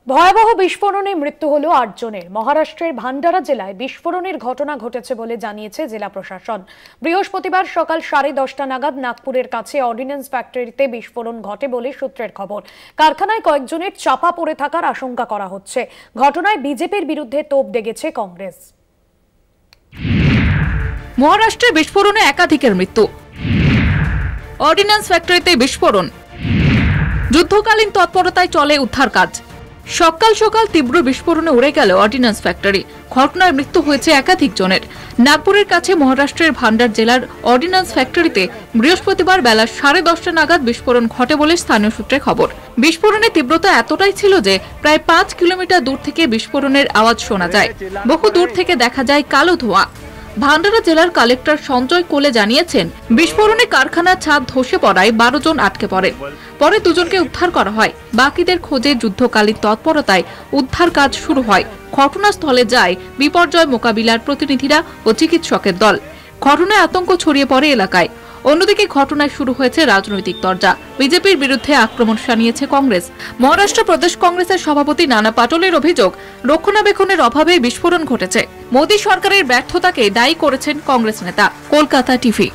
ভয়াবহ বিস্ফোরণে মৃত্যু হলো ৮ জনের। মহারাষ্ট্রের ভান্ডারা জেলায় বিস্ফোরণের ঘটনা ঘটেছে বলে জানিয়েছে জেলা প্রশাসন। বৃহস্পতিবার সকাল 10:30 নাগাদ নাগপুরের কাছে অর্ডিন্যান্স ফ্যাক্টরিতে বিস্ফোরণ ঘটে বলে সূত্রের খবর। কারখানায় কয়েকজনের চাপা পড়ে থাকার আশঙ্কা করা হচ্ছে। ঘটনায় বিজেপির বিরুদ্ধে তোপ দেগেছে কংগ্রেস। মহারাষ্ট্রে বিস্ফোরণে একাধিকের মৃত্যু। অর্ডিন্যান্স ফ্যাক্টরিতে বিস্ফোরণ, যুদ্ধকালীন তৎপরতায় চলে উদ্ধার কাজ। সকাল সকাল তীব্র বিস্ফোরণে উড়ে গেল অর্ডিন্যান্স ফ্যাক্টরি। ঘটনায় মৃত্যু হয়েছে একাধিক জনের। নাগপুরের কাছে মহারাষ্ট্রের ভান্ডার জেলার অর্ডিন্যান্স ফ্যাক্টরিতে বৃহস্পতিবার বেলা 10:30 নাগাদ বিস্ফোরণ ঘটে বলে স্থানীয় সূত্রে খবর। বিস্ফোরণের তীব্রতা এতটাই ছিল যে প্রায় 5 কিলোমিটার দূর থেকে বিস্ফোরণের আওয়াজ শোনা যায়। বহু দূর থেকে দেখা যায় কালো ধোঁয়া। ভান্ডারা জেলার কালেক্টর সঞ্জয় কোলে জানিয়েছেন, বিস্ফোরণে কারখানার ছাদ ধসে পড়ায় 12 জন আটকে পড়েন। পরে দুজনকে উদ্ধার করা হয়। বাকিদের খোঁজে যুদ্ধকালীন তৎপরতায় উদ্ধার কাজ শুরু হয়। ঘটনাস্থলে যায় বিপর্যয় মোকাবিলার প্রতিনিধিরা ও চিকিৎসকের দল। ঘটনায় আতঙ্ক ছড়িয়ে পড়ে এলাকায়। অন্যদিকে ঘটনায় শুরু হয়েছে রাজনৈতিক তরজা। বিজেপির বিরুদ্ধে আক্রমণ শানিয়েছে কংগ্রেস। মহারাষ্ট্র প্রদেশ কংগ্রেসের সভাপতি নানা পাটোলের অভিযোগ, রক্ষণাবেক্ষণের অভাবে বিস্ফোরণ ঘটেছে। মোদী সরকারের ব্যর্থতাকে দায়ী করেছেন কংগ্রেস নেতা। কলকাতা টিভি।